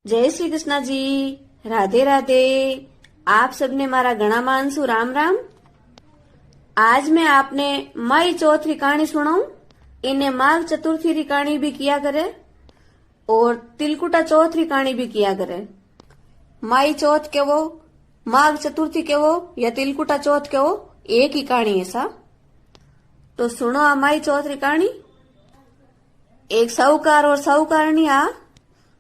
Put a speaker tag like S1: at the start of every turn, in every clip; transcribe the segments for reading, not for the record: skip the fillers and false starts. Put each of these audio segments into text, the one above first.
S1: जय श्री कृष्णा जी। राधे राधे। आप सबने मारा घना मानसू राम राम। आज मैं आपने माई चौथ री कहानी सुनाऊं। इन्हें माघ चतुर्थी री कहानी भी किया करे और तिलकुटा चौथ री कहानी भी किया करे। माई चौथ के वो, माघ चतुर्थी के वो या तिलकुटा चौथ के वो एक ही कहानी है सा। तो सुनो आ माई चौथ री कहानी। एक साहूकार और साहूकारनी आ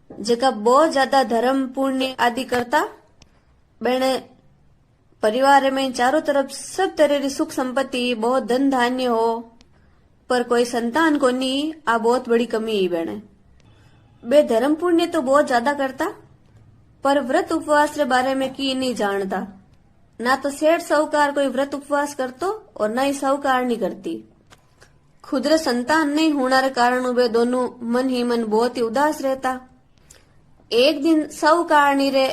S1: जका बहुत ज्यादा धर्म पुण्य आदि करता। बेने परिवार में चारों तरफ सब तरह की सुख संपत्ति, बहुत धन धान्य हो, पर कोई संतान को नहीं। आ बहुत बड़ी कमी ही बेने। बे धर्म पुण्य तो बहुत ज्यादा करता, पर व्रत उपवास के बारे में की नहीं जानता। ना तो सेठ साहूकार कोई व्रत उपवास करतो और ना ही साहूकार नहीं करती। खुदरे संतान नहीं होने के कारण वे दोनों मन ही मन बहुत ही उदास रहता। एक दिन साहूकारनी रे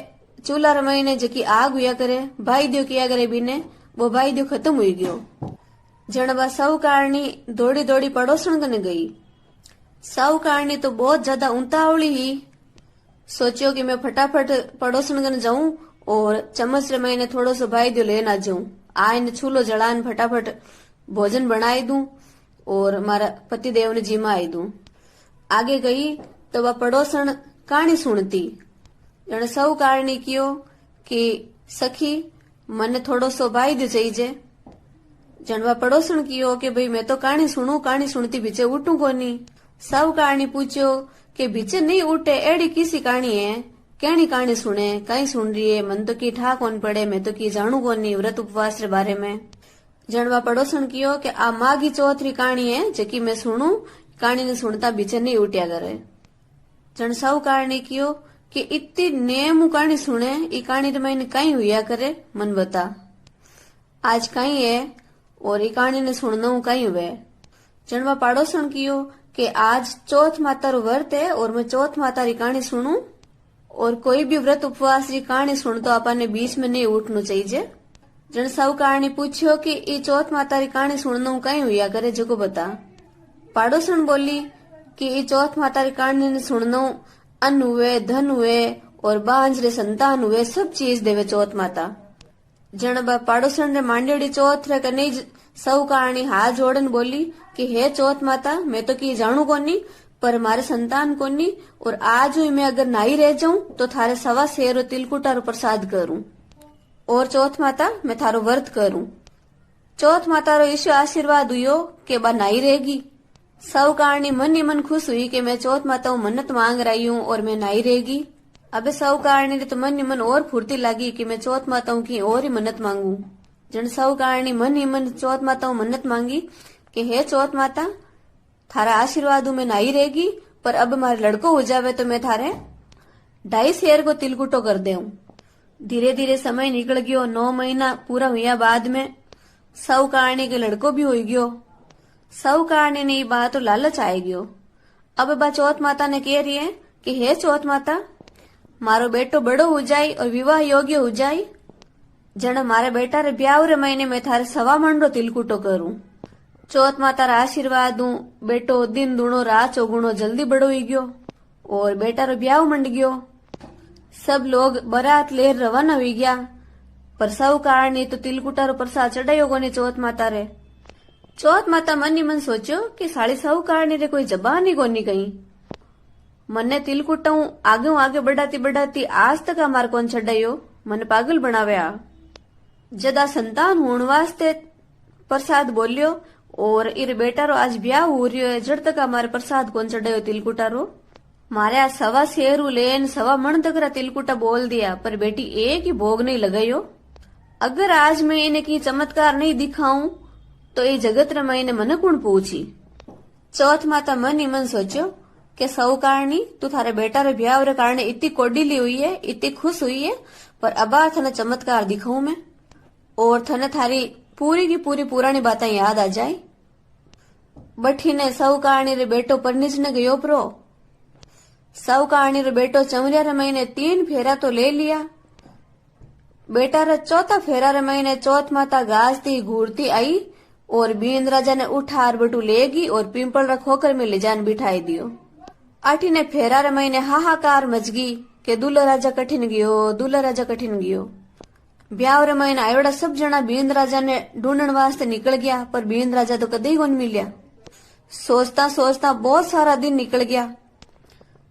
S1: चूल्हा रमाई ने जकी आग हुआ करे, भाई दियो किया करे बीने, वो भाई दियो खत्म हुई गयो। जन बा साहूकारनी दौड़ी दौड़ी पड़ोसन कने गई। साहूकारनी तो बहुत ज्यादा उतावली ही सोचियो कि मैं फटाफट पड़ोसन कने जाऊं और चम्मच रमाई ने थोड़ो सो भाई दियो लेन आ जाऊं। आइन चूल्हो जलान फटाफट भोजन बनाई दूं और मारा पति देव ने जीमा आई दूं। आगे गई तो वह पड़ोसन कहानी सुनती। जने साहूकारनी कियो कि सखी मने थोड़ो सो भाई दे चाहिए। जनवा पड़ोसन कियो कि भाई मैं तो कहानी सुनू, कहानी सुनती बीचे उठू कोनी। साहूकारनी पूछो कि बीचे नहीं उठे एड़ी किसी कहानी है, कहनी कहानी सुने, कहीं सुन रही है, मन तो की ठा कौन पड़े, मैं तो की जानू कोनी व्रत उपवास के बारे में। जनवा पड़ोसन कियो कि आ माघी चौथ री कहानी है जकी मैं सुनू, कहानी ने सुनता बीचे नहीं उठ्या करे। जन साहूकारनी कियो कि इतनी नेम कहानी सुने, ई कहानी तो मैंने कहीं हुआ करे, मन बता आज कहीं है और ई कहानी ने सुनना हूं कहीं हुए। जनवा पड़ोसन कियो कि आज चौथ माता रो व्रत है और मैं चौथ माता री कहानी सुनू, और कोई भी व्रत उपवास री कहानी सुन तो अपन ने बीच में नहीं उठना चाहिए। जन साहूकारनी पूछियो कि ई चौथ माता री कहानी सुनना हूं कहीं हुआ करे, जको बता। पड़ोसन बोली कि ई चौथ माता री कहानी ने सुनना अन्न हुए, धन हुए और बांझ रे संतान हुए, सब चीज देवे चौथ माता। जन बा पड़ोसन रे मांडेड़ी चौथ रे कने साहूकारनी हाथ जोड़न बोली कि हे चौथ माता, मैं तो की जानू कोनी, पर मारे संतान कोनी, और आज हुई मैं अगर नाई रह जाऊं तो थारे सवा शेर तिलकुटा रो प्रसाद करूं, और चौथ माता मैं थारो व्रत करूं। चौथ माता रो ईश्वर आशीर्वाद हुयो कि बा नाई रहेगी। साहूकारनी मन ही मन खुश हुई कि मैं चौथ माता मन्नत मांग रही हूँ और मैं नाई रहेगी। अबे साहूकारनी तो मन ही मन और फुर्ती लगी कि मैं चौथ माताओं की और ही मन्नत मांगू। जन साहूकारनी मन ही मन चौथ माताओं मन्नत मांगी कि हे चौथ माता, थारा आशीर्वाद मैं नाई रहेगी, पर अब मारे लड़को हो जावे तो मैं थारे 2.5 शेर को तिलकुटो कर देऊं। धीरे धीरे समय निकल गयो। 9 महीना पूरा हुआ बाद में साहूकारनी के लड़को भी हो गयो। साहूकारनी ने बात तो लालच आए गयो। अब बा चौथ माता ने कह रही है कि हे चौथ माता, मारो बेटो बड़ो हो जाए और विवाह योग्य हो जाए, जन मारे बेटा रे ब्याह रे महीने में थारे 1.25 मन रो तिलकुटो करूं। चौथ माता रा आशीर्वाद दूं, बेटो दिन दुणो रात चौगुणो जल्दी बड़ो ही गयो और बेटा रो ब्याह मंड गयो। सब लोग बारात लेर रवाना हुई गया, पर साहूकारनी तो तिलकुटा रो प्रसाद चढ़ायो कोनी चौथ माता रे। चौथ माता मन ही मन सोचो कि साड़ी साहूकारनी रे कोई जबान ही कोनी कहीं। मन्ने तिलकुटा आगे बढ़ाती बढ़ाती आज तक हमार कौन छड़ायो, मन पागल बनावे। जदा संतान होने वास्ते प्रसाद बोलियो और इर बेटा रो आज ब्याह हो रियो है, जड़ तक हमारे प्रसाद कौन चढ़ायो तिलकुटा रो। मारे आज 1.25 शेरू लेन 1.25 मन तक रा तिलकुटा बोल दिया, पर बेटी एक ही भोग नहीं लगायो। अगर आज मैं इन्हें की चमत्कार नहीं दिखाऊं तो ये जगत रे मैंने मन कुण पूछी। चौथ माता मन ही मन सोचो कि साहूकारनी, तू थारे बेटा रे ब्याह रे कारण इतनी कोडीली हुई है, इतनी खुश हुई है, पर अबा थने चमत्कार दिखाऊं मैं और थने थारी पूरी की पूरी पुरानी बातें याद आ जाए। बठी ने साहूकारनी रे बेटो परनिज ने गयो प्रो। साहूकारनी रे बेटो चमरिया रे महीने 3 फेरा तो ले लिया। बेटा रे 4था फेरा रे महीने चौथ माता गाजती घूरती आई और बीन राजा ने उठार बटू लेगी और पिंपल रा खोकर में ले जान बिठाई दियो। आठी ने फेरा रे महीने हाहाकार मचगी के दूल्हा राजा कठिन गयो, दूल्हा राजा कठिन गयो। ब्याह रे महीने आयोड़ा सब जना बींद राजा ने ढूंढण वास्ते निकल गया, पर बींद राजा तो कदे ही कोन मिलिया। सोचता सोचता बहुत सारा दिन निकल गया।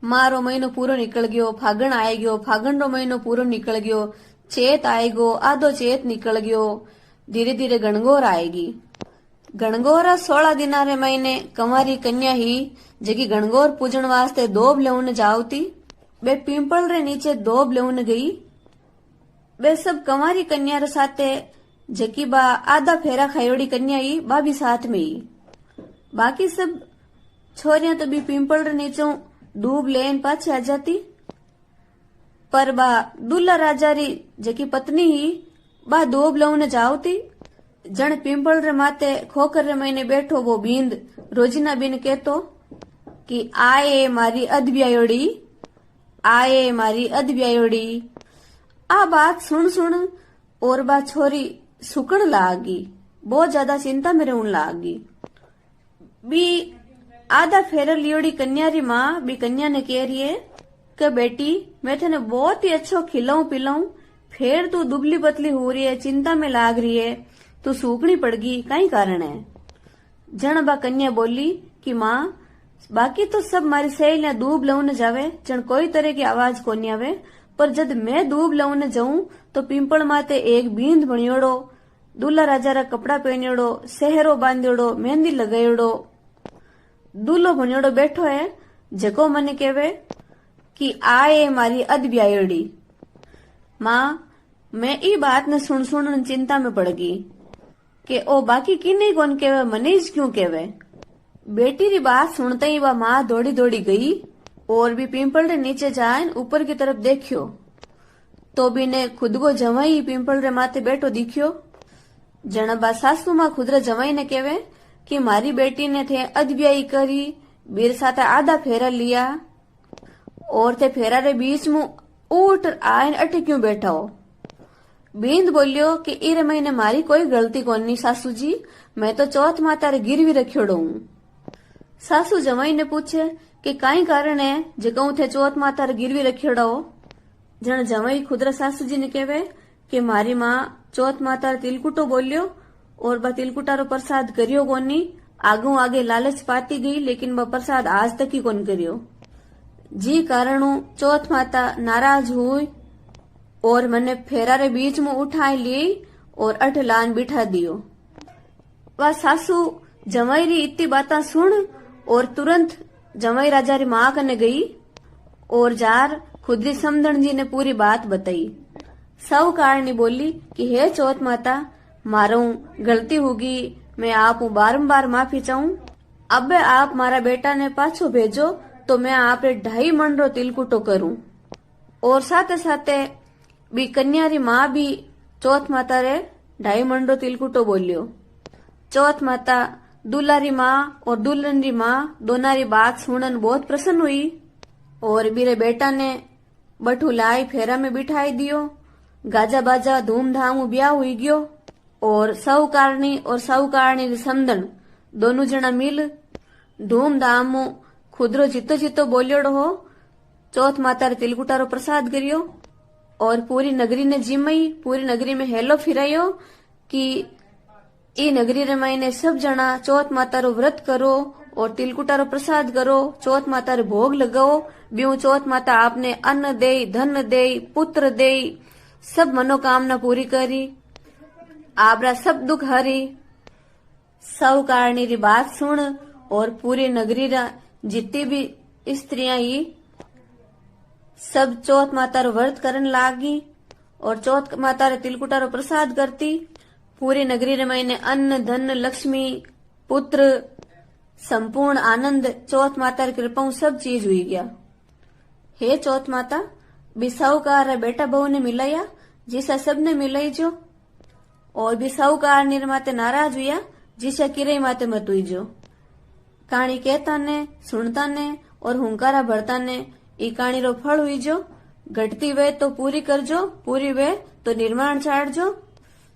S1: मारो महीनो पूरो निकल गयो, फागण आए गयो, फागण रो महीनो पूरो निकल गयो, चेत आए गो, आधो चेत निकल गयो, धीरे धीरे गणगौर आएगी। गणगौर 16 दिना रे महीने कंवारी कन्या ही जगी गणगौर पूजन वास्ते दोब लेवन जावती, बे पींपल रे नीचे दोब लेवन गई। वे सब कंवारी कन्या रे साथे जकी बा आधा फेरा खायोड़ी कन्या ही बा भी साथ में ही। बाकी सब छोरियां तो भी पींपल रे नीचों दूब लेन पाछे आ जाती, पर बा दूल्हा राजा री जकी पत्नी ही बा दूब लेवन जावती। जन पींपल रे माथे खोकर रे महीने बैठो वो बींद रोजीना बिन कहतो कि आए मारी अधब्यायोड़ी, आए मारी अधब्यायोड़ी। आ बात सुन सुन और बा छोरी सुकण लागी, बहुत ज्यादा चिंता में रहन लागी। बी आधा फेर लियोड़ी कन्या री माँ बी कन्या ने कह रही है कि बेटी मैं तेने बहुत ही अच्छो खिलाऊं पिलाऊं, फिर तू दुबली पतली हो रही है, चिंता में लाग रही है, तू सूखनी पड़गी, कई कारण है। जन बा कन्या बोली कि माँ बाकी तो सब मारी सहेलियां दूब लवन जावे, जन कोई तरह की आवाज कोनी आवे, पर जद मैं दूब लवन जाऊं तो पिंपल माते एक बींद बणियोड़ो, दूल्हा राजा रा कपड़ा पहनियोड़ो, सेहरो बांधियोड़ो, मेहंदी लगायोड़ो दूल्हो बणियोड़ो बैठो है, जको मने केवे कि आए मारी अधब्यायोड़ी। माँ मैं ई बात ने सुन सुन चिंता में पड़ गई कि ओ बाकी की नहीं कौन केवे, मनीष क्यों केवे। बेटी री बात सुनते ही वह माँ दौड़ी दौड़ी गई और भी पिंपल रे नीचे जाए ऊपर की तरफ देखियो, तो भी ने खुद को जवाई पिंपल रे माथे बैठो दिखियो। जन बा सासू माँ खुद रे जवाई ने केवे कि मारी बेटी ने थे अधब्याई करी, बीर साथे आधा फेरा लिया और थे फेरा रे बीच में उठ आयन अटे क्यों बैठा हो। बींद बोलियो कि इरे महीने मारी कोई गलती कोनी सासू जी, मैं तो चौथ माता रे गिरवी रखियोड़ो हूं। सासू जमाई ने पूछे कि काई कारण है जगह थे चौथ माता रे गिरवी रखियोड़ा हो। जन जमाई खुदरा सासू जी ने कहवे कि मारी माँ चौथ माता रे तिलकुटो बोलियो और बा तिलकुटा रो प्रसाद करियो कोनी, आगू आगे लालच पाती गई लेकिन बा प्रसाद आज तक ही कोन करियो। जी कारणु चौथ माता नाराज हुई और मने फेरा रे बीच में उठाई ली और अठ लान बिठा दियो। वह सासू जमाई री इतनी बाता सुन और तुरंत जमाई राजा री माँ कने गई और जार खुदरी समधन जी ने पूरी बात बताई। सब कारणी बोली कि हे चौथ माता मारू गलती होगी, मैं आप बारंबार माफी चाहूं। अब आप मारा बेटा ने पाछो भेजो तो मैं आप 2.5 मन रो तिलकुटो करूं। और साथे साथे बी कन्या री माँ भी चौथ माता रे 2.5 मन रो तिलकुटो बोलियो। चौथ माता दूल्हा री माँ और दुल्हन री माँ दोनों री बात सुनन बहुत प्रसन्न हुई और बीरे बेटा ने बठू लाई फेरा में बिठाई दियो। गाजा बाजा धूमधाम ब्याह हुई गयो और साहूकारणी री समधन दोनों जना मिल धूमधाम खुदरो जितो जितो बोलियोड़ो हो चौथ माता रे तिलकुटा रो प्रसाद करियो और पूरी नगरी ने जिमई, पूरी नगरी में हेलो फिरायो कि ई नगरी रे महीने सब जना चौथ माता रो व्रत करो और तिलकुटा रो प्रसाद करो, चौथ माता रे भोग लगाओ। ब्यू चौथ माता आपने अन्न दे, धन दे, पुत्र दे, सब मनोकामना पूरी करी, आपरा सब दुख हरी। साहूकारणी री बात सुन और पूरी नगरी रा जितनी भी स्त्रियां ही सब चौथ माता रो व्रत करन लागी और चौथ माता रे तिलकुटा रो प्रसाद करती। पूरी नगरी रे महीने अन्न धन लक्ष्मी पुत्र संपूर्ण आनंद चौथ माता री कृपा सब चीज हुई गया। हे चौथ माता भी साहूकार बेटा बहू ने मिलाया जिसा सबने मिलाई जो और भी साहूकार निर्माते नाराज हुआ जिसा किरे माते मत हुई जो। कहानी कहता ने सुनता ने और हुंकारा भरता ने ई कहानी रो फल हुई जो। घटती वे तो पूरी कर जो, पूरी वे तो निर्माण छाड़ जो।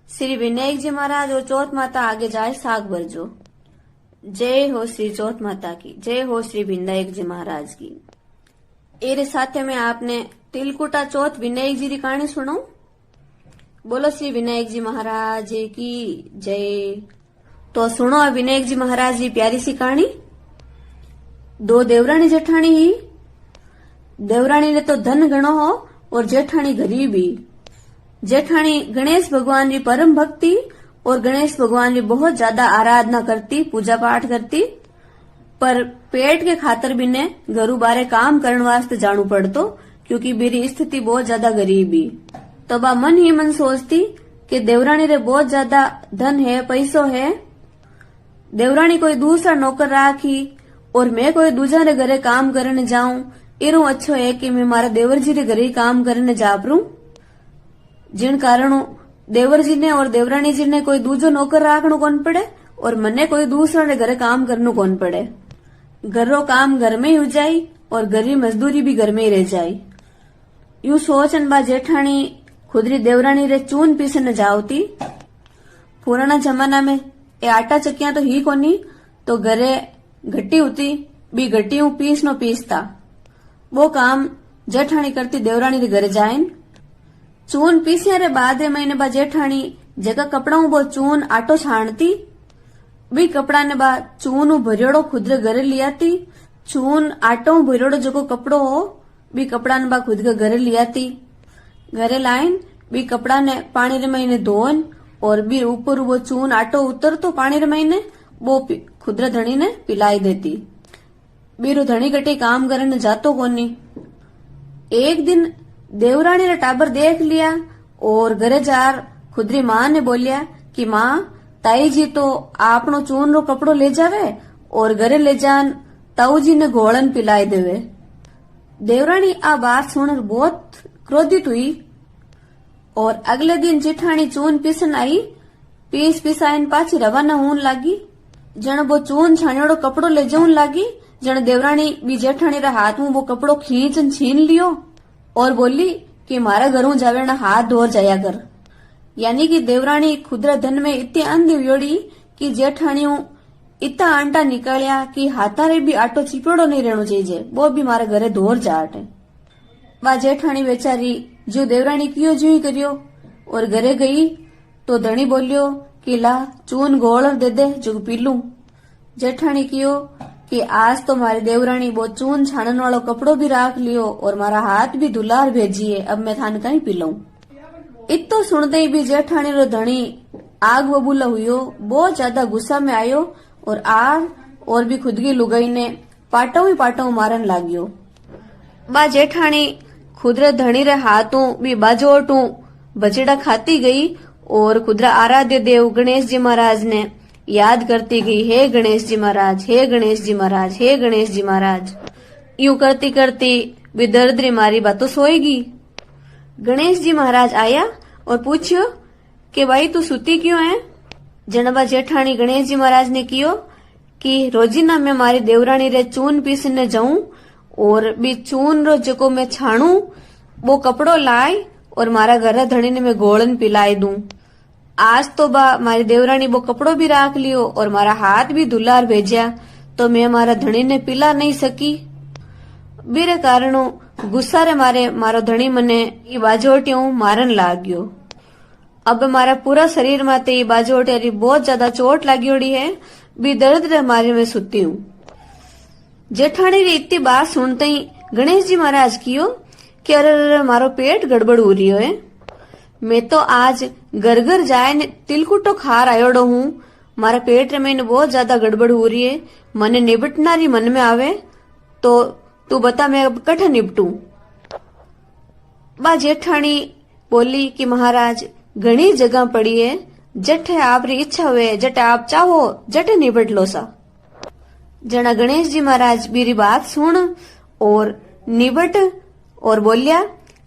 S1: श्री विनायक जी महाराज और चौथ माता आगे जाए साग भर जो। जय हो श्री चौथ माता की, जय हो श्री विनायक जी महाराज की। एरे साथे में आपने तिलकुटा चौथ विनायक जी की कहानी सुनो। बोलो श्री विनायक जी महाराज की जय। तो सुनो विनायक जी महाराज की प्यारी सी कहानी। दो देवरानी जेठानी ही। देवरानी ने तो धन घणो हो और जेठानी गरीब ही। जेठानी गणेश भगवान की परम भक्ति और गणेश भगवान की बहुत ज्यादा आराधना करती, पूजा पाठ करती, पर पेट के खातर भी ने घरू बारे काम करने वास्ते जाणू पड़तो, क्योंकि मेरी स्थिति बहुत ज्यादा गरीब ही। तो बा मन ही मन सोचती कि देवरानी रे बहुत ज्यादा धन है, पैसो है, देवरानी कोई दूसरा नौकर राखी और मैं कोई दूजा रे घरे काम करने जाऊं, इरो अच्छो है कि मैं मारा देवर जी रे घरे काम करने जा परू। जिन कारण देवर जी ने और देवरानी जी ने कोई दूजो नौकर राखनो कौन पड़े और मने कोई दूसरा रे घरे काम करनो कौन पड़े। घरो काम घर में ही हो जाई और घरी मजदूरी भी घर में ही रह जाई। यूं सोचन बा जेठानी खुदरी देवरानी रे चून पीसने जावती। पुराना जमाना में ये आटा चक्कियां तो ही कोनी, तो घरे घटी होती, बी घटी पीसनो पीसता। वो काम जेठानी करती देवरानी रे घरे जाइन। चून पीसिया रे बाद महीने बा जेठानी जगह कपड़ा वो चून आटो छाणती। बी कपड़ा ने बा चून भरियोड़ो खुद रे घरे लियाती। चून आटो भरियोड़ो जको कपड़ो हो बी कपड़ा ने बा खुद के घरे लियाती। घरे लाइन बी कपड़ा ने पानी रे महीने धोन और बी ऊपर वो चून आटो उतर तो पानी रे महीने वो खुद रे धणी ने पिलाई देती। बीरो धणी कटी काम करने जातो कोनी। एक दिन देवरानी रे टाबर देख लिया और घरे जार खुदरी माँ ने बोलिया कि माँ ताई जी तो आपनो चून रो कपड़ो ले जावे और घरे ले जान ताऊ जी ने घोड़न पिलाई देवे। देवरानी आ बात सुनकर बहुत क्रोधित हुई और अगले दिन जेठानी चून पीसन आई। पीस पिसाइन पाछी रवाना होन लागी। जन वो चून छानियोड़ो कपड़ो ले जाऊन लागी, जन देवरानी बी जेठानी रे हाथ में वो कपड़ो खींचन छीन लियो और बोली कि मारा घरों जावे ना हाथ धोर जाया कर। यानी कि देवरानी खुदरा धन में इतनी अंधी व्योड़ी कि जेठानियों इतना आंटा निकालिया कि हाथारे भी आटो चिपेड़ो नहीं रहना चाहिए, वो भी मारे घरे धोर जाटे। वा जेठानी बेचारी जो देवरानी कियो जो ही करियो और घरे गई तो धनी बोलियो कि ला चून गोल दे दे जो पी लू। जेठानी कियो कि आज तो मारी देवरानी वो चून छानन वालो कपड़ो भी राख लियो और मारा हाथ भी दुलार भेजिए, अब मैं थाने कहीं पी लूं। इतो सुनते ही भी जेठानी रो धनी आग बबूला हुयो, बहुत ज्यादा गुस्सा में आयो और आग और भी खुद की लुगाई ने पाटो ही पाटो मारन लाग्यो। बा जेठानी खुदरे धनी रे हाथों भी बाजोटू बचड़ा खाती गई और खुदरा आराध्य देव गणेश जी महाराज ने याद करती गई, हे गणेश जी महाराज, हे गणेश जी महाराज, हे गणेश जी महाराज। यूं करती करती भी दर्दरी मारी बातों सोएगी। गणेश जी महाराज आया और पूछियो कि भाई तू सुती क्यों है। जनबा जेठानी गणेश जी महाराज ने कियो कि रोजीना मैं मारी देवरानी रे चून पीसने जाऊं और भी चून रो जको मैं छाणू वो कपड़ो लाई और मारा घर धनी ने मैं गोलन पिलाई दूं। आज तो बा मारी देवरानी वो कपड़ो भी राख लियो और मारा हाथ भी दुलार भेजा, तो मैं मारा धनी ने पिला नहीं सकी। बीरे कारणों गुस्सा रे मारे मारो धनी मने ये बाजोटियों मारन लाग्यो। अब मारा पूरा शरीर माते ये बाजोटियारी बहुत ज्यादा चोट लागियोड़ी है, भी दर्द रे मारे में सुती हूँ। जेठानी री इतनी बात सुनते ही गणेश जी महाराज कियो कि अरे मारो पेट गड़बड़ हो रही है। मैं तो आज घर घर जाए ने तिलकुटो खार आयोड़ो हूँ, मारा पेट में बहुत ज्यादा गड़बड़ हो रही है, मने निपटना री मन में आवे, तो तू बता मैं अब कठ निपटू। बा जेठानी बोली कि महाराज घनी जगह पड़ी है, जठे आप री इच्छा हुए जटे आप चाहो जटे निपट लो सा। जना गणेश जी महाराज मेरी बात सुन और निबट और बोलिया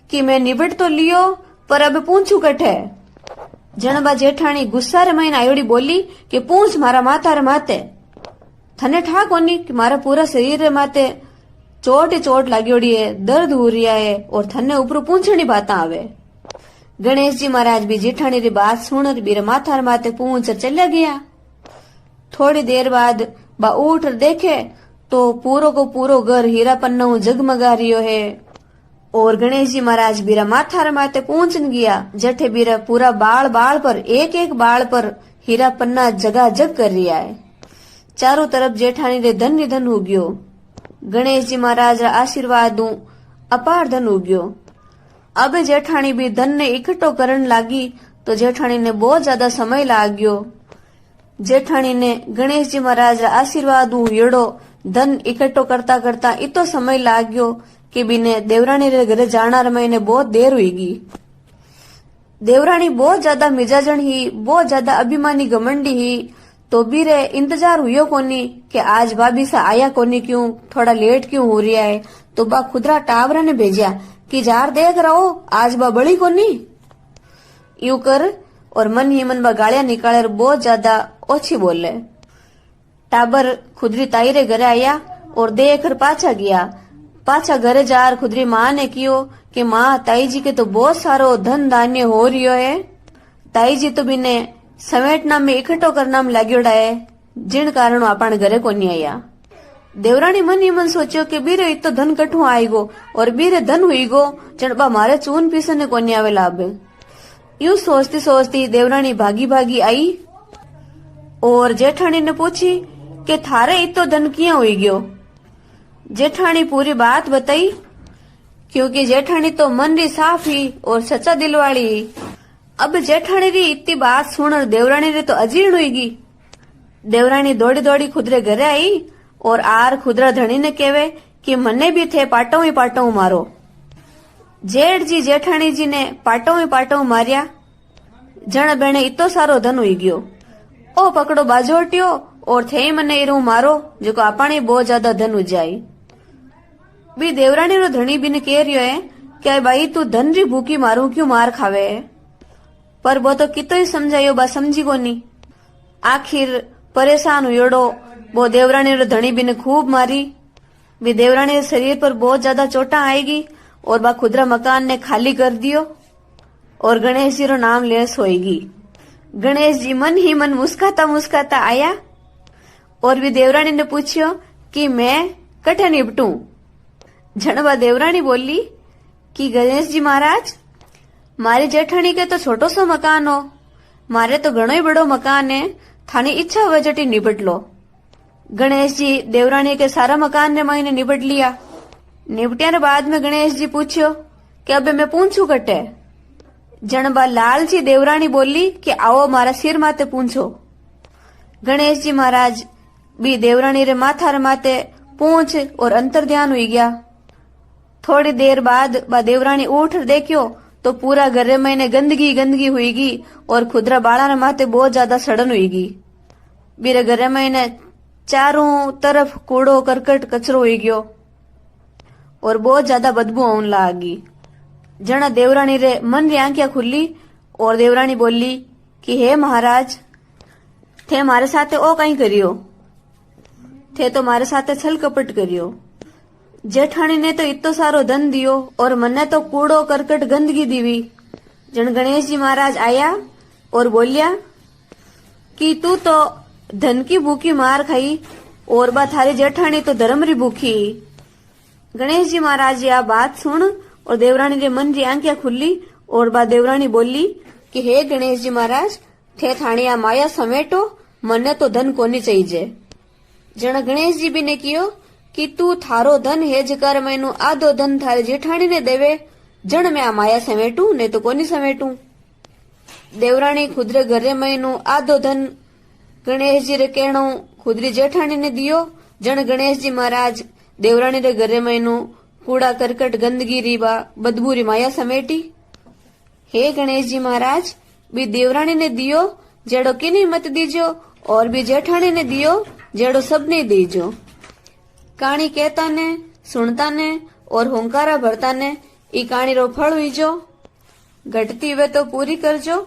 S1: कि मैं निबट तो लियो पर अब पूछू कठे। जनबा जेठानी गुस्सा रे महीना आयोड़ी बोली कि पूछ मारा माथा रे माते, थने ठा कोनी कि मारा पूरा शरीर रे माते चोट ही चोट लागियोड़ी है, दर्द हो रिया है और थने ऊपर पूछनी बाता आवे। गणेश जी महाराज भी जेठानी री बात सुन बीरे माथा रे माते पूछ चल्या गया। थोड़ी देर बाद बा उठ देखे तो पूरो को पूरो घर हीरा पन्ना जगमगा रियो है। और गणेश जी महाराज बीरा माथा माथे पहुंचन गया। जठे बीरा पूरा बाल बाल पर एक एक बाल पर हीरा पन्ना जगा जग कर रिया है। चारों तरफ जेठानी रे धन ही धन हो गयो। गणेश जी महाराज रा आशीर्वाद अपार धन हो गयो। अब जेठानी भी धन ने इकट्ठो करन लागी तो जेठानी ने बहुत ज्यादा समय लाग गयो। जेठानी ने गणेश जी महाराज रा आशीर्वाद येड़ो धन इकट्ठो करता करता इतो समय लाग गयो कि बिने देवरानी रे घरे जाना रमाईने बहुत देर हुईगी। देवरानी बहुत ज्यादा मिजाजन ही, बहुत ज्यादा अभिमानी घमंडी ही, तो भी रे इंतजार हुयो कोनी कि आज भाभी सा आया कोनी, क्यों थोड़ा लेट क्यों हो रिया है। तो बा खुदरा टावरा ने भेजा कि जार देख रहो आज बा बड़ी कोनी यू कर। और मन ही मन बा गालियां निकाले बहुत ज्यादा ओछी बोले। टाबर खुदरी ताई रे घरे आया और देख कर पाछा गया। पाछा घरे जार खुदरी माँ ने कियो कि माँ ताई जी के तो बहुत सारो धन धान्य हो रियो है। ताई जी तो बिने समेटना में इकट्ठो करना में लाग्योड़ा है, जिन कारण अपन घरे कोनी आया। देवरानी मन ही मन सोचो कि बीरे इतो धन कठू आएगो और बीरे धन हुईगो जनबा मारे चून पीसने कोनी आवे लाभ। यूं सोचती सोचती देवरानी भागी भागी आई और जेठानी ने पूछी कि थारे इतो धन किया हुई गयो। जेठानी पूरी बात बताई, क्योंकि जेठानी तो मन री साफ ही और सच्चा दिल वाली ही। अब जेठानी री इतनी बात सुन देवरानी रे तो अजीर्ण हुईगी। देवरानी दौड़ी दौड़ी खुदरे घरे आई और आर खुदरा धनी ने केवे कि मने भी थे पाटो ही पाटो मारो। जेठ जी जेठानी जी ने पाटो मारिया। जण बेने इतो सारो धन हुई गयो। ओ पकड़ो बाजोटियो और थे मने इरू मारो जो आपने बहुत ज्यादा धन हो जाए। भी देवरानी रो धनी भी ने कह रियो है कि भाई तू धन री भूखी मारू क्यों मार खावे है। पर वो तो कितो ही समझायो बा समझी कोनी। आखिर परेशान हुयोड़ो वो देवरानी रो धनी भी ने खूब मारी। भी देवरानी रे शरीर पर बहुत ज्यादा चोटा आएगी और बा खुदरा मकान ने खाली कर दियो और गणेश जी रो नाम ले सोएगी। गणेश जी मन ही मन मुस्काता मुस्काता आया और भी देवरानी ने पूछियो कि मैं कठे निपटू। जनबा देवरानी बोली कि गणेश जी महाराज मारी जेठानी के तो छोटो सो मकान हो, मारे तो घणो ही बड़ो मकान है, थानी इच्छा हुए जटी निपट लो। गणेश जी देवरानी के सारा मकान ने महीने निपट लिया। निपटिया रे बाद में गणेश जी पूछियो कि अबे मैं पूछू कटे। जनबा लालची देवरानी बोली कि आओ मारा सिर माते पूछो। गणेश जी महाराज भी देवरानी रे माथे पूछ और अंतर ध्यान हुई गया। थोड़ी देर बाद बा देवरानी उठ देखियो तो पूरा घरे महीने गंदगी गंदगी हुईगी और खुदरा बाड़ा रे माथे बहुत ज्यादा सड़न हुईगी। बीरे घरे महीने चारों तरफ कूड़ो करकट कचरो हुई गयो और बहुत ज्यादा बदबू आने लागी। जना देवरानी रे मन री आंखियां खुली और देवरानी बोली कि हे महाराज थे मारे साथे ओ कहीं करियो, थे तो मारे साथे छल कपट करियो। जेठानी ने तो इतो सारो धन दियो और मन्ने तो कूड़ो करकट गंदगी दीवी। जन गणेश जी महाराज आया और बोलिया कि तू तो धन की भूखी मार खाई और बा थारी जेठानी तो धर्म री भूखी। गणेश जी महाराज यह बात सुन और देवरानी के मन की आंखें खुली और बा देवरानी बोली कि हे गणेश जी महाराज थे थानिया माया समेटो, मन्ने तो धन कोनी चाहिए। जन गणेश जी भी ने कियो कि तू थारो धन है जकर मैनू आधो धन थारे जेठानी ने देवे, जन मैं आ माया समेटू ने तो कोनी समेटू। देवरानी खुदरे घरे मैनू आधो धन गणेश जी रे कहणो खुदरी जेठानी ने दियो। जन गणेश जी महाराज देवरानी रे घरे मैनू कूड़ा करकट गंदगी रीबा बदबू री माया समेटी। हे गणेश जी महाराज भी देवरानी ने दियो जेड़ो किनी मत दीजो और भी जेठानी ने दियो जेड़ो सबने दीजो। कहानी कहता ने सुनता ने और होंकारा भरता ने ई कहानी रो फल हुईजो। घटती हुए तो पूरी करजो,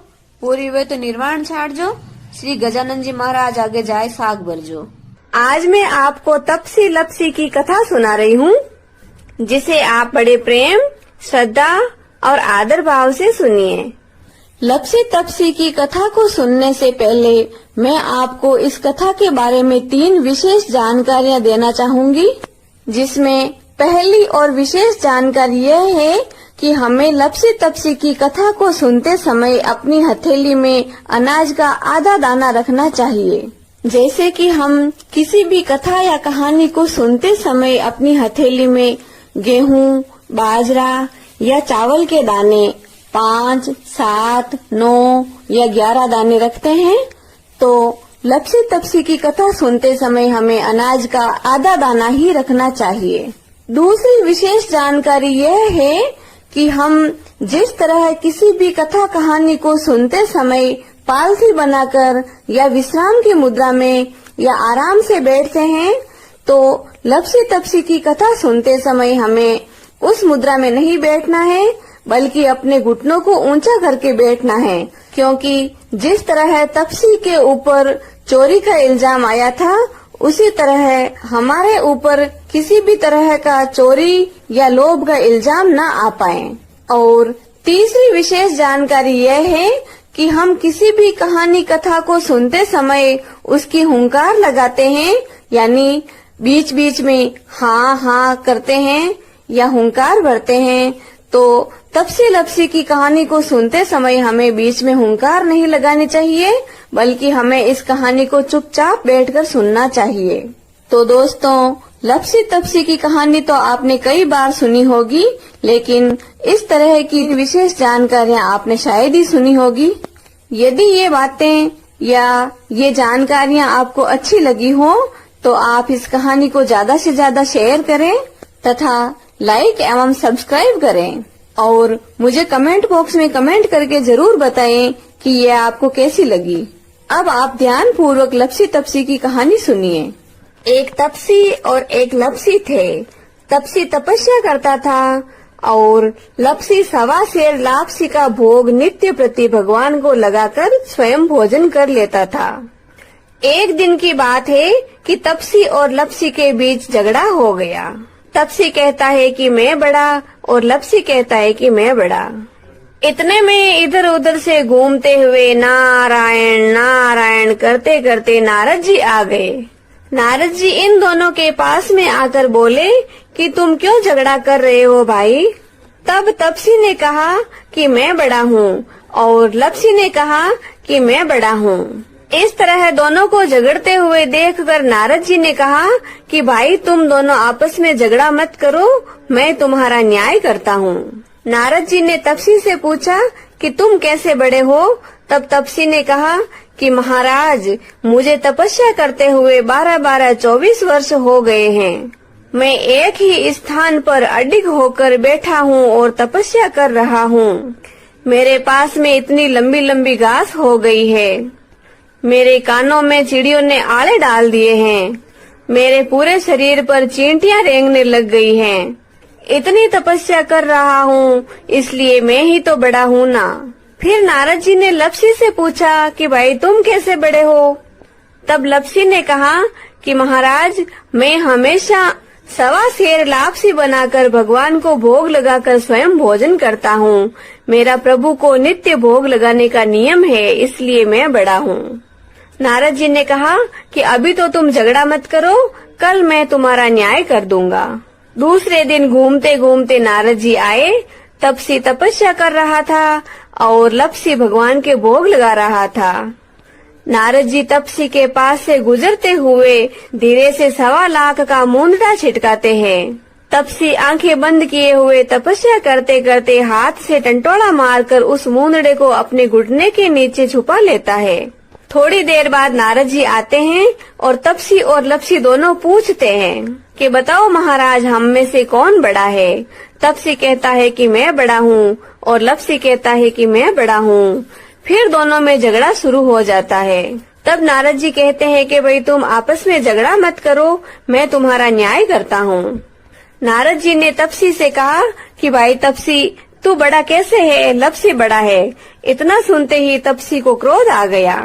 S1: पूरी हुए तो निर्वाण छाड़जो। श्री गजानन जी महाराज आगे जाए साग भरजो। आज मैं आपको तपसी लपसी की कथा सुना रही हूँ, जिसे आप बड़े प्रेम श्रद्धा और आदर भाव से सुनिए। लपसी तपसी की कथा को सुनने से पहले मैं आपको इस कथा के बारे में 3 विशेष जानकारियां देना चाहूंगी, जिसमें पहली और विशेष जानकारी यह है कि हमें लपसी तपसी की कथा को सुनते समय अपनी हथेली में अनाज का आधा दाना रखना चाहिए। जैसे कि हम किसी भी कथा या कहानी को सुनते समय अपनी हथेली में गेहूं, बाजरा या चावल के दाने 5, 7, 9 या 11 दाने रखते हैं, तो लपसी तपसी की कथा सुनते समय हमें अनाज का आधा दाना ही रखना चाहिए। दूसरी विशेष जानकारी यह है कि हम जिस तरह किसी भी कथा कहानी को सुनते समय पालथी बनाकर या विश्राम की मुद्रा में या आराम से बैठते हैं, तो लपसी तपसी की कथा सुनते समय हमें उस मुद्रा में नहीं बैठना है, बल्कि अपने घुटनों को ऊंचा करके बैठना है, क्योंकि जिस तरह तपसी के ऊपर चोरी का इल्जाम आया था, उसी तरह हमारे ऊपर किसी भी तरह का चोरी या लोभ का इल्जाम न आ पाए। और तीसरी विशेष जानकारी यह है कि हम किसी भी कहानी कथा को सुनते समय उसकी हुंकार लगाते हैं, यानी बीच बीच में हाँ हाँ करते हैं या हुंकार भरते हैं। तो तपसी लपसी की कहानी को सुनते समय हमें बीच में हुंकार नहीं लगानी चाहिए, बल्कि हमें इस कहानी को चुपचाप बैठकर सुनना चाहिए। तो दोस्तों, लपसी तपसी की कहानी तो आपने कई बार सुनी होगी, लेकिन इस तरह की विशेष जानकारियाँ आपने शायद ही सुनी होगी। यदि ये बातें या ये जानकारियाँ आपको अच्छी लगी हो, तो आप इस कहानी को ज्यादा से ज्यादा शेयर करें तथा लाइक एवं सब्सक्राइब करें, और मुझे कमेंट बॉक्स में कमेंट करके जरूर बताएं कि ये आपको कैसी लगी। अब आप ध्यान पूर्वक लपसी तपसी की कहानी सुनिए। एक तपसी और एक लपसी थे। तपसी तपस्या करता था और लपसी 1.25 सेर लापसी का भोग नित्य प्रति भगवान को लगाकर स्वयं भोजन कर लेता था। एक दिन की बात है कि तपसी और लपसी के बीच झगड़ा हो गया। तपसी कहता है कि मैं बड़ा और लपसी कहता है कि मैं बड़ा। इतने में इधर उधर से घूमते हुए नारायण नारायण करते करते नारद जी आ गए। नारद जी इन दोनों के पास में आकर बोले कि तुम क्यों झगड़ा कर रहे हो भाई। तब तपसी ने कहा कि मैं बड़ा हूँ और लपसी ने कहा कि मैं बड़ा हूँ। इस तरह दोनों को झगड़ते हुए देखकर नारद जी ने कहा कि भाई तुम दोनों आपस में झगड़ा मत करो, मैं तुम्हारा न्याय करता हूँ। नारद जी ने तपसी से पूछा कि तुम कैसे बड़े हो। तब तपसी ने कहा कि महाराज, मुझे तपस्या करते हुए 12-12, 24 वर्ष हो गए हैं। मैं एक ही स्थान पर अडिग होकर बैठा हूँ और तपस्या कर रहा हूँ। मेरे पास में इतनी लंबी लंबी घास हो गई है। मेरे कानों में चिड़ियों ने आले डाल दिए हैं। मेरे पूरे शरीर पर चींटियां रेंगने लग गई हैं। इतनी तपस्या कर रहा हूँ, इसलिए मैं ही तो बड़ा हूँ ना। फिर नारद जी ने लपसी से पूछा कि भाई तुम कैसे बड़े हो। तब लपसी ने कहा कि महाराज, मैं हमेशा 1.25 सेर लापसी बनाकर भगवान को भोग लगाकर स्वयं भोजन करता हूँ। मेरा प्रभु को नित्य भोग लगाने का नियम है, इसलिए मैं बड़ा हूँ। नारद जी ने कहा कि अभी तो तुम झगड़ा मत करो, कल मैं तुम्हारा न्याय कर दूंगा। दूसरे दिन घूमते घूमते नारद जी आए। तपसी तपस्या कर रहा था और लपसी भगवान के भोग लगा रहा था। नारद जी तपसी के पास से गुजरते हुए धीरे से 1.25 लाख का मूंदड़ा छिटकाते हैं। तपसी आंखें बंद किए हुए तपस्या करते करते हाथ से टंटोड़ा मारकर उस मूंदड़े को अपने घुटने के नीचे छुपा लेता है। थोड़ी देर बाद नारद जी आते हैं और तपसी और लपसी दोनों पूछते हैं कि बताओ महाराज, हम में से कौन बड़ा है। तपसी कहता है कि मैं बड़ा हूँ और लपसी कहता है कि मैं बड़ा हूँ। फिर दोनों में झगड़ा शुरू हो जाता है। तब नारद जी कहते हैं कि भाई तुम आपस में झगड़ा मत करो, मैं तुम्हारा न्याय करता हूँ। नारद जी ने तपसी से कहा कि भाई तपसी, तू बड़ा कैसे है, लपसी बड़ा है। इतना सुनते ही तपसी को क्रोध आ गया।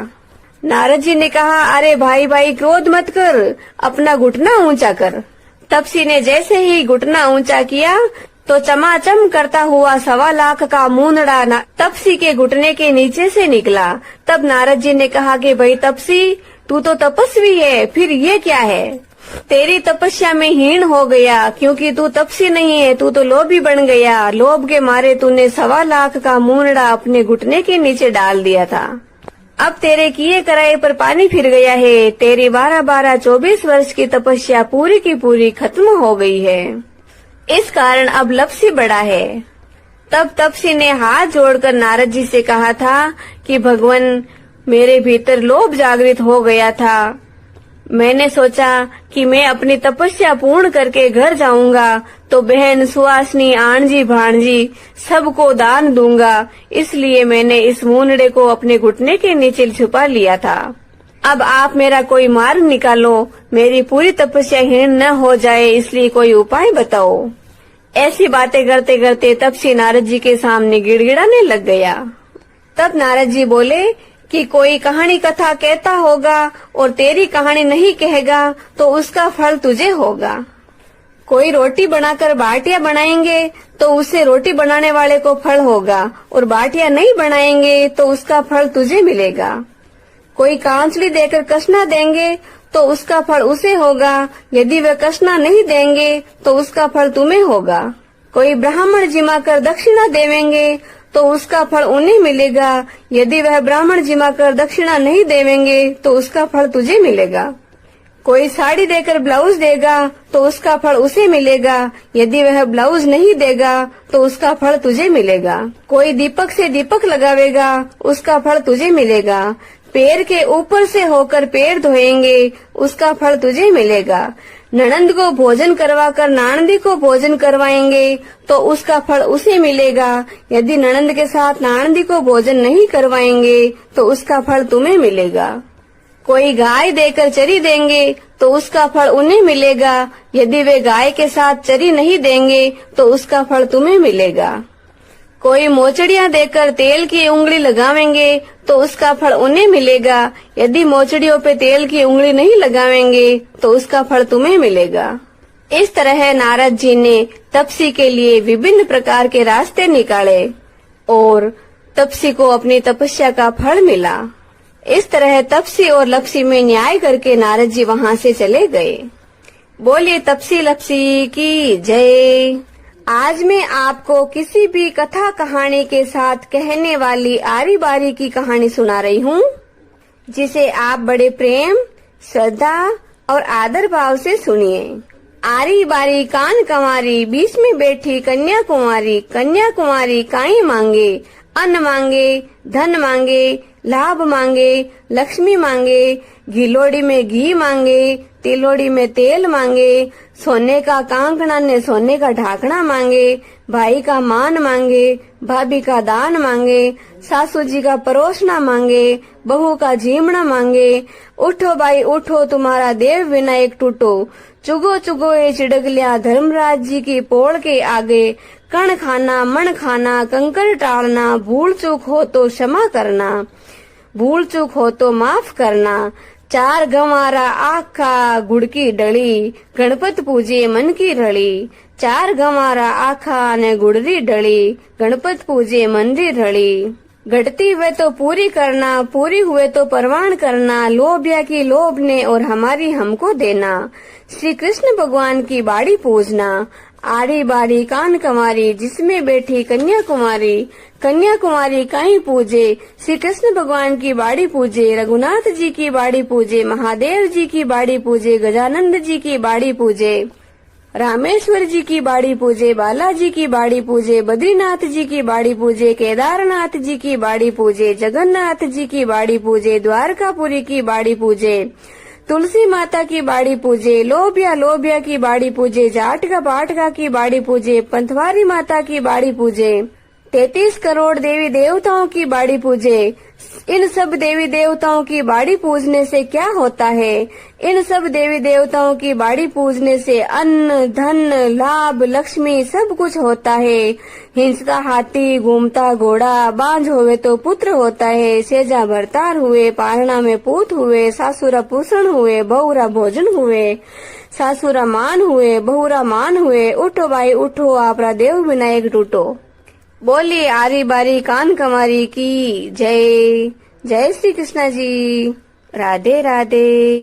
S1: नारद जी ने कहा, अरे भाई भाई क्रोध मत कर, अपना घुटना ऊंचा कर। तपसी ने जैसे ही घुटना ऊंचा किया तो चमाचम करता हुआ 1.25 लाख का मूंदड़ा तपसी के घुटने के नीचे से निकला। तब नारद जी ने कहा कि भाई तपसी, तू तो तपस्वी है, फिर ये क्या है। तेरी तपस्या में हीन हो गया, क्योंकि तू तपसी नहीं है, तू तो लोभी बन गया। लोभ के मारे तूने 1.25 लाख का मूंगड़ा अपने घुटने के नीचे डाल दिया था। अब तेरे किए कराए पर पानी फिर गया है। तेरी 12-12, 24 वर्ष की तपस्या पूरी की पूरी खत्म हो गई है। इस कारण अब लपसी बड़ा है। तब तपसी ने हाथ जोड़कर नारद जी से कहा था कि भगवान, मेरे भीतर लोभ जागृत हो गया था। मैंने सोचा कि मैं अपनी तपस्या पूर्ण करके घर जाऊंगा तो बहन, सुहासनी, आणजी, भाणजी सबको दान दूंगा, इसलिए मैंने इस मूंगड़े को अपने घुटने के नीचे छुपा लिया था। अब आप मेरा कोई मार्ग निकालो, मेरी पूरी तपस्या हीन न हो जाए, इसलिए कोई उपाय बताओ। ऐसी बातें करते करते तपसी नारद जी के सामने गिड़गिड़ाने लग गया। तब नारद जी बोले कि कोई कहानी कथा कहता होगा और तेरी कहानी नहीं कहेगा तो उसका फल तुझे होगा। कोई रोटी बनाकर बाटियां बनाएंगे तो उससे रोटी बनाने वाले को फल होगा, और बाटियां नहीं बनाएंगे तो उसका फल तुझे मिलेगा। कोई कांचली देकर कसना देंगे तो उसका फल उसे होगा, यदि वे कसना नहीं देंगे तो उसका फल तुम्हें होगा। कोई ब्राह्मण जिमा कर दक्षिणा देवेंगे तो उसका फल उन्हें मिलेगा, यदि वह ब्राह्मण जिमा कर दक्षिणा नहीं देवेंगे तो उसका फल तुझे मिलेगा। कोई साड़ी देकर ब्लाउज देगा तो उसका फल उसे मिलेगा, यदि वह ब्लाउज नहीं देगा तो उसका फल तुझे मिलेगा। कोई दीपक से दीपक लगावेगा, उसका फल तुझे मिलेगा। पैर के ऊपर से होकर पैर धोएंगे, उसका फल तुझे मिलेगा। ननंद को भोजन करवाकर नानंदी को भोजन करवाएंगे तो उसका फल उसे मिलेगा, यदि ननंद के साथ नानंदी को भोजन नहीं करवाएंगे तो उसका फल तुम्हें मिलेगा। कोई गाय देकर चरी देंगे तो उसका फल उन्हें मिलेगा, यदि वे गाय के साथ चरी नहीं देंगे तो उसका फल तुम्हें मिलेगा। कोई मोचड़ियां देकर तेल की उंगली लगावेंगे तो उसका फल उन्हें मिलेगा, यदि मोचड़ियों पे तेल की उंगली नहीं लगावेंगे तो उसका फल तुम्हें मिलेगा। इस तरह नारद जी ने तपसी के लिए विभिन्न प्रकार के रास्ते निकाले और तपसी को अपनी तपस्या का फल मिला। इस तरह तपसी और लपसी में न्याय करके नारद जी वहाँ से चले गए। बोलिए तपसी लपसी की जय। आज मैं आपको किसी भी कथा कहानी के साथ कहने वाली आरी बारी की कहानी सुना रही हूँ, जिसे आप बड़े प्रेम, श्रद्धा और आदर भाव से सुनिए। आरी बारी कान कंवारी, बीच में बैठी कन्या कुमारी। कन्या कुमारी काई मांगे, अन्न मांगे, धन मांगे, लाभ मांगे, लक्ष्मी मांगे, घिलोड़ी में घी मांगे, तिलोड़ी में तेल मांगे, सोने का कांकड़ा ने सोने का ढाकना मांगे, भाई का मान मांगे, भाभी का दान मांगे, सासू जी का परोसना मांगे, बहू का जीमना मांगे। उठो भाई उठो, तुम्हारा देव विनायक टूटो। चुगो चुगो ये चिड़गलिया, धर्मराज जी की पोड़ के आगे। कण खाना मन खाना, कंकर टालना, भूल चूक हो तो क्षमा करना, भूल चूक हो तो माफ करना। 4 गंवारा आखा, गुड़ की डली, गणपत पूजे मन की रली। 4 गंवारा आखा ने गुड़री डली, गणपत पूजे मन री रली। घटती हुए तो पूरी करना, पूरी हुए तो परवान करना। लोभिया की लोभ ने और हमारी हमको देना। श्री कृष्ण भगवान की बाड़ी पूजना। आड़ी बाड़ी कान कंवारी, जिसमें बैठी कन्या कुमारी। कन्या कुमारी काई पूजे, श्री कृष्ण भगवान की बाड़ी पूजे। रघुनाथ जी की बाड़ी पूजे, महादेव जी की बाड़ी पूजे, गजानंद जी की बाड़ी पूजे, रामेश्वर जी की बाड़ी पूजे, बालाजी की बाड़ी पूजे, बद्रीनाथ जी की बाड़ी पूजे, केदारनाथ जी की बाड़ी पूजे, जगन्नाथ जी की बाड़ी पूजे, द्वारकापुरी की बाड़ी पूजे, तुलसी माता की बाड़ी पूजे, लोभिया की बाड़ी पूजे, जाटका पाटका की बाड़ी पूजे, पंथवारी माता की बाड़ी पूजे, 33 करोड़ देवी देवताओं की बाड़ी पूजे। इन सब देवी देवताओं की बाड़ी पूजने से क्या होता है? इन सब देवी देवताओं की बाड़ी पूजने से अन्न, धन, लाभ, लक्ष्मी सब कुछ होता है। हिंसता हाथी, घूमता घोड़ा, बांझ होवे तो पुत्र होता है। सेजा भरतार हुए, पारणा में पूत हुए, सासुरा पूषण हुए, बहुरा भोजन हुए, सासुरा मान हुए, बहुरा मान हुए। उठो भाई उठो, आपरा देव विनायक टूटो। बोलिए आरी बारी कान कंवारी की जय। जय श्री कृष्ण जी। राधे राधे।